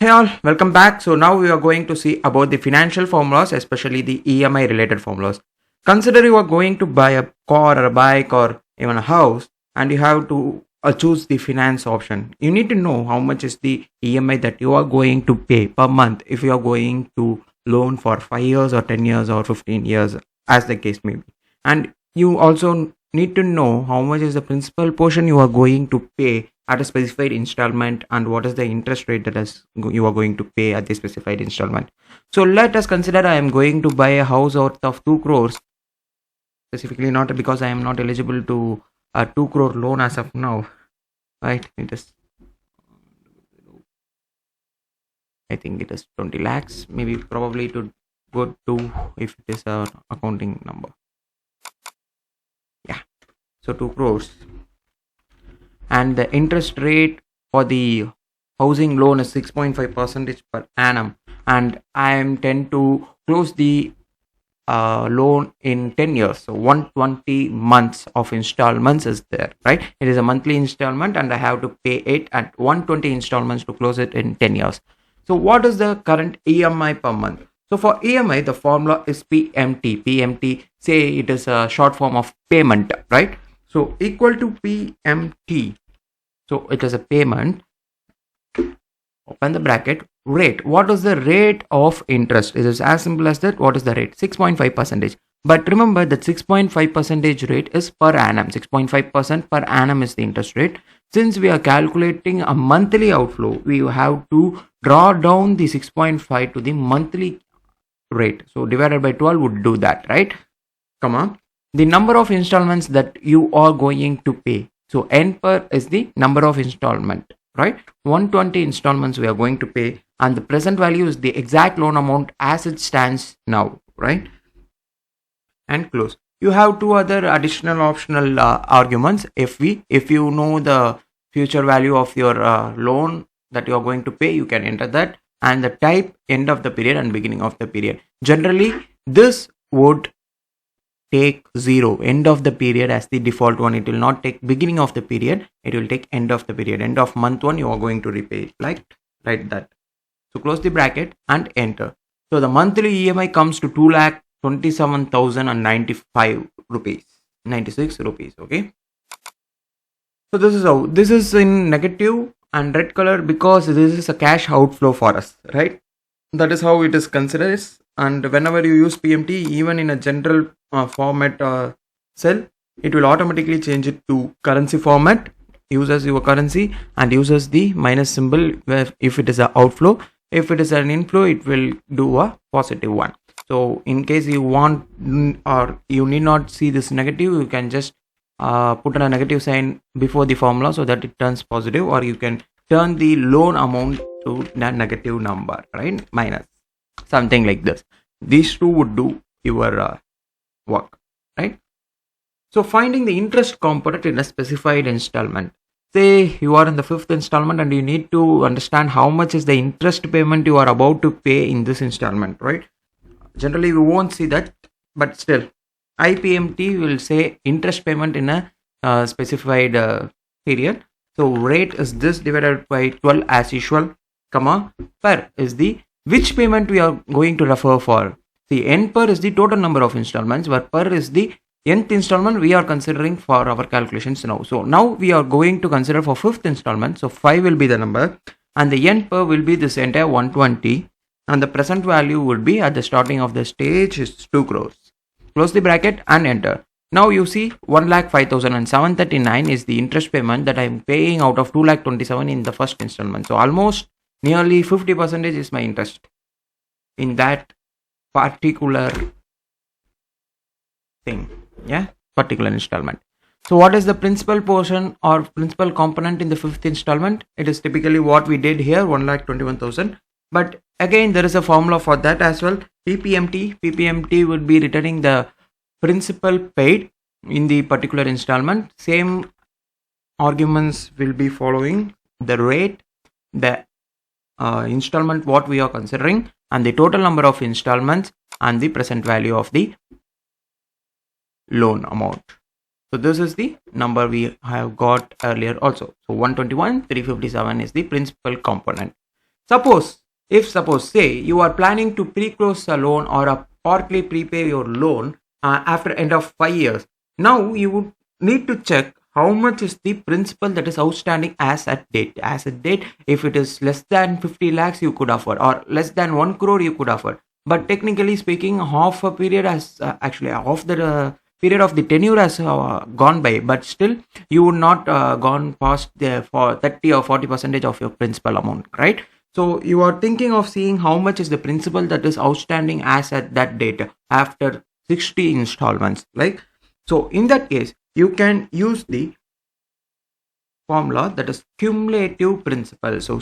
Hey all, welcome back. So now we are going to see about the financial formulas, especially the EMI related formulas. Consider you are going to buy a car or a bike or even a house, and you have to choose the finance option. You need to know how much is the EMI that you are going to pay per month if you are going to loan for 5 years or 10 years or 15 years, as the case may be. And you also need to know how much is the principal portion you are going to pay at a specified installment and what is the interest rate that you are going to pay at the specified installment. So let us consider I am going to buy a house worth of 2 crores, specifically not because I am not eligible to a 2 crore loan as of now, right? I think it is 20 lakhs, maybe probably to go to if it is an accounting number. Yeah, so 2 crores. And the interest rate for the housing loan is 6.5% per annum, and I am tend to close the loan in 10 years. So 120 months of installments is there, right? It is a monthly installment and I have to pay it at 120 installments to close it in 10 years. So what is the current EMI per month? So for EMI, the formula is PMT. PMT, say it is a short form of payment, right? So equal to PMT. So it is a payment. Open the bracket. Rate. What is the rate of interest? It is as simple as that. What is the rate? 6.5%. But remember that 6.5% rate is per annum. 6.5% per annum is the interest rate. Since we are calculating a monthly outflow, we have to draw down the 6.5 to the monthly rate. So divided by 12 would do that, right? Come on. The number of installments that you are going to pay. So N per is the number of installment, right? 120 installments we are going to pay, and the present value is the exact loan amount as it stands now, right? And close. You have two other additional optional arguments. If you know the future value of your loan that you are going to pay, you can enter that, and the type, end of the period and beginning of the period. Generally, this would take 0, end of the period, as the default one. It will not take beginning of the period, it will take end of the period. End of month 1 you are going to repay, like that. So close the bracket and enter. So the monthly EMI comes to 2,27,095 rupees, 96 rupees. Okay, so this is how, this is in negative and red color because this is a cash outflow for us, right? That is how it is considered. And whenever you use PMT, even in a general format cell, it will automatically change it to currency format, uses your currency and uses the minus symbol if it is an outflow. If it is an inflow, it will do a positive one. So in case you want or you need not see this negative, you can just put a negative sign before the formula so that it turns positive, or you can turn the loan amount to that negative number, right? Minus something like this. These two would do your work, right? So finding the interest component in a specified installment. Say you are in the 5th installment and you need to understand how much is the interest payment you are about to pay in this installment, right? Generally we won't see that, but still IPMT will say interest payment in a specified period. So rate is this divided by 12 as usual, comma, per is the which payment we are going to refer for. The N per is the total number of installments, where per is the nth installment we are considering for our calculations now. So now we are going to consider for 5th installment. So 5 will be the number and the N per will be this entire 120, and the present value would be at the starting of the stage is 2 crores. Close the bracket and enter. Now you see 1,05,739 is the interest payment that I am paying out of 2,27,000 in the first installment. So almost nearly 50% is my interest in that particular thing, particular installment. So what is the principal portion or principal component in the 5th installment? It is typically what we did here, 1,21,000. But again, there is a formula for that as well. PPMT would be returning the principal paid in the particular installment. Same arguments will be following: the rate, the installment what we are considering, and the total number of installments, and the present value of the loan amount. So this is the number we have got earlier also. So 121,357 is the principal component. Suppose say you are planning to pre-close a loan or partly prepay your loan after end of 5 years. Now you would need to check how much is the principal that is outstanding as at date. As at date, if it is less than 50 lakhs, you could afford, or less than 1 crore, you could afford. But technically speaking, half a period has actually half the period of the tenure has gone by, but still you would not gone past the for 30 or 40 percentage of your principal amount, right? So you are thinking of seeing how much is the principal that is outstanding as at that date after 60 installments, right? So in that case, you can use the formula that is cumulative principal. So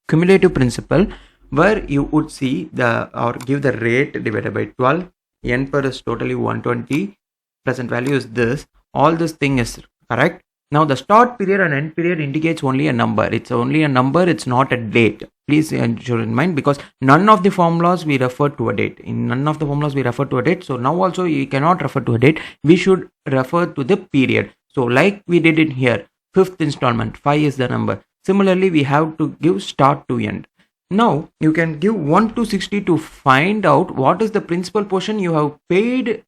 cumulative principal, where you would see the or give the rate divided by 12. N per is totally 120. Present value is this. All this thing is correct. Now the start period and end period indicates only a number. It's only a number. It's not a date. Please ensure in mind, because none of the formulas we refer to a date. In none of the formulas we refer to a date. So now also you cannot refer to a date. We should refer to the period. So like we did in here, fifth installment, 5 is the number. Similarly, we have to give start to end. Now you can give 1 to 60 to find out what is the principal portion you have paid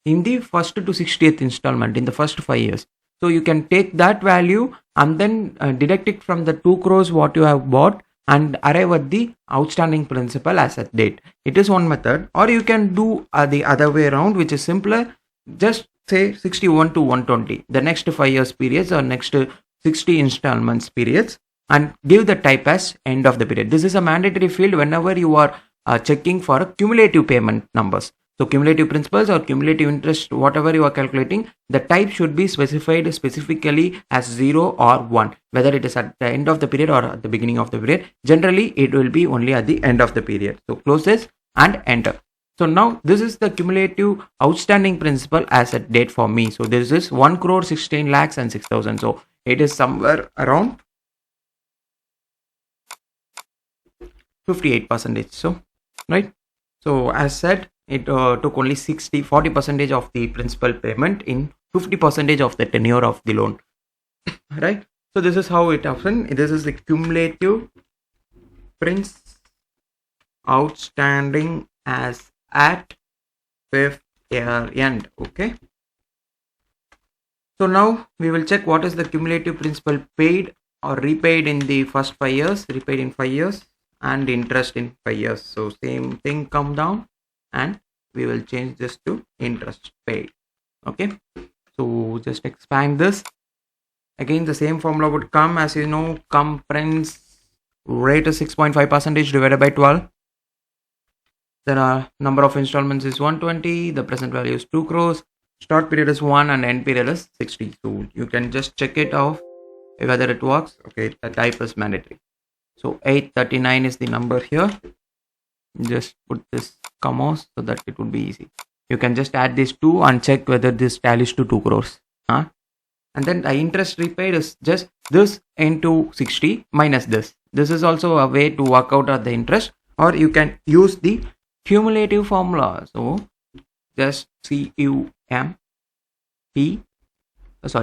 in the first to 60th installment in the first 5 years. So you can take that value and then deduct it from the 2 crores what you have bought and arrive at the outstanding principal as at date. It is one method, or you can do the other way around, which is simpler. Just say 61 to 120, the next 5 years periods or next 60 installments periods, and give the type as end of the period. This is a mandatory field whenever you are checking for cumulative payment numbers. So cumulative principals or cumulative interest, whatever you are calculating, the type should be specified specifically as 0 or 1, whether it is at the end of the period or at the beginning of the period. Generally, it will be only at the end of the period. So close this and enter. So now this is the cumulative outstanding principal as at date for me. So this is 1 crore 16 lakhs and 6,000. So it is somewhere around 58%. So right. So as said, it took only 40% of the principal payment in 50% of the tenure of the loan, right? So this is how it happens. This is the cumulative principal outstanding as at 5th year end. Okay. So now we will check what is the cumulative principal paid or repaid in the first 5 years, repaid in 5 years, and interest in 5 years. So same thing come down, and we will change this to interest paid. Okay, so just expand this. Again, the same formula would come, as you know, prince rate is 6.5% divided by 12. Then our number of installments is 120. The present value is 2 crores. Start period is 1 and end period is 60. So you can just check it out whether it works. Okay, the type is mandatory. So 839 is the number here. Just put this commas so that it would be easy. You can just add these two and check whether this tallies to 2 crores. And then the interest repaid is just this into 60 minus this. This is also a way to work out the interest, or you can use the cumulative formula. So just CUMIPMT. So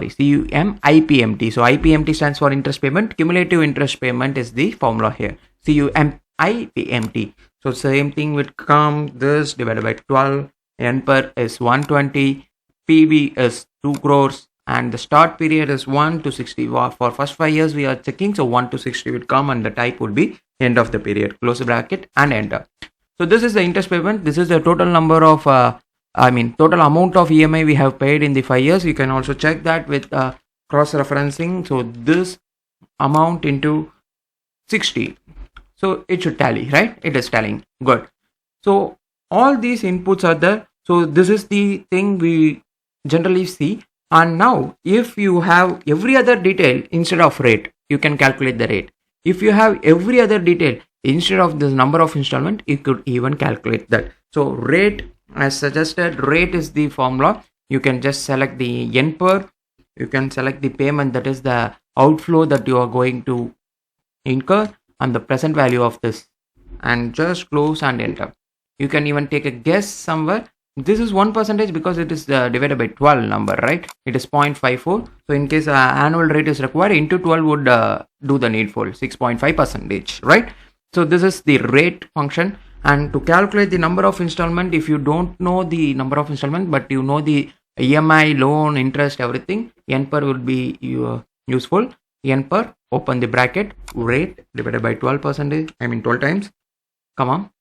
IPMT stands for interest payment. Cumulative interest payment is the formula here. CUMIPMT. So same thing would come this divided by 12. N per is 120. PB is 2 crores. And the start period is 1 to 60. For first 5 years we are checking. So 1 to 60 would come, and the type would be end of the period. Close the bracket and enter. So this is the interest payment. This is the total number of total amount of EMI we have paid in the 5 years. You can also check that with cross referencing. So this amount into 60. So it should tally, right? It is tallying. Good. So all these inputs are there. So this is the thing we generally see. And now if you have every other detail instead of rate, you can calculate the rate. If you have every other detail instead of the number of installment, you could even calculate that. So rate, as suggested, rate is the formula. You can just select the N per. You can select the payment, that is the outflow that you are going to incur, and the present value of this, and just close and enter. You can even take a guess somewhere. this is 1% because it is divided by 12 number, right? It is 0.54. So in case annual rate is required, into 12 would do the needful 6.5%, right? So this is the rate function. And to calculate the number of installment, if you don't know the number of installment but you know the EMI, loan, interest, everything, n per would be useful. N per, open the bracket, rate divided by 12%, 12 times, comma,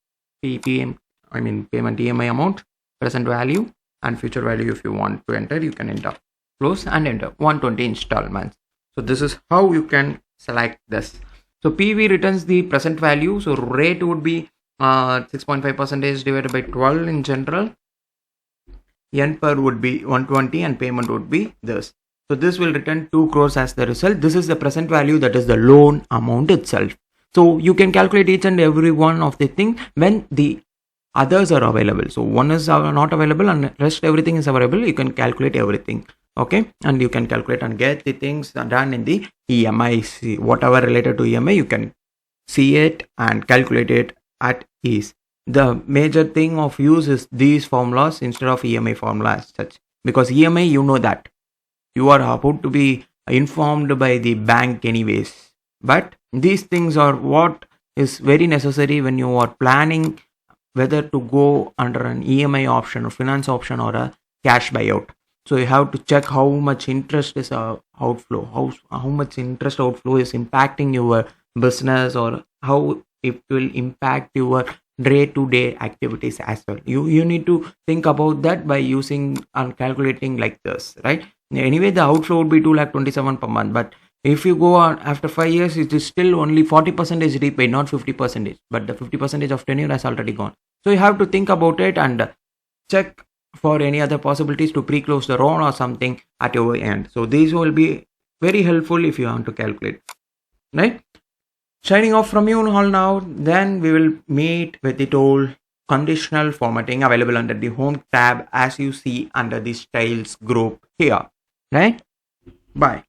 payment EMI amount, present value and future value. If you want to enter, you can enter, close and enter 120 installments. So this is how you can select this. So PV returns the present value. So rate would be 6.5% divided by 12 in general. N per would be 120 and payment would be this. So this will return 2 crores as the result. This is the present value, that is the loan amount itself. So you can calculate each and every one of the thing when the others are available. So one is not available and rest everything is available. You can calculate everything. Okay, and you can calculate and get the things done in the EMI. Whatever related to EMI, you can see it and calculate it at ease. The major thing of use is these formulas instead of EMI formula as such, because EMI, you know that you are about to be informed by the bank anyways, but these things are what is very necessary when you are planning whether to go under an EMI option or finance option or a cash buyout. So you have to check how much interest is outflow, how much interest outflow is impacting your business, or how it will impact your day-to-day activities as well. You need to think about that by using and calculating like this, right? Anyway, the outflow would be 2,27,000 per month, but if you go on after 5 years, it is still only 40% repaid, not 50%, but the 50% of tenure has already gone. So you have to think about it and check for any other possibilities to pre-close the loan or something at your end. So these will be very helpful if you want to calculate, right? Signing off from you all now. Then we will meet with the tool conditional formatting available under the home tab as you see under the styles group here, right? Bye.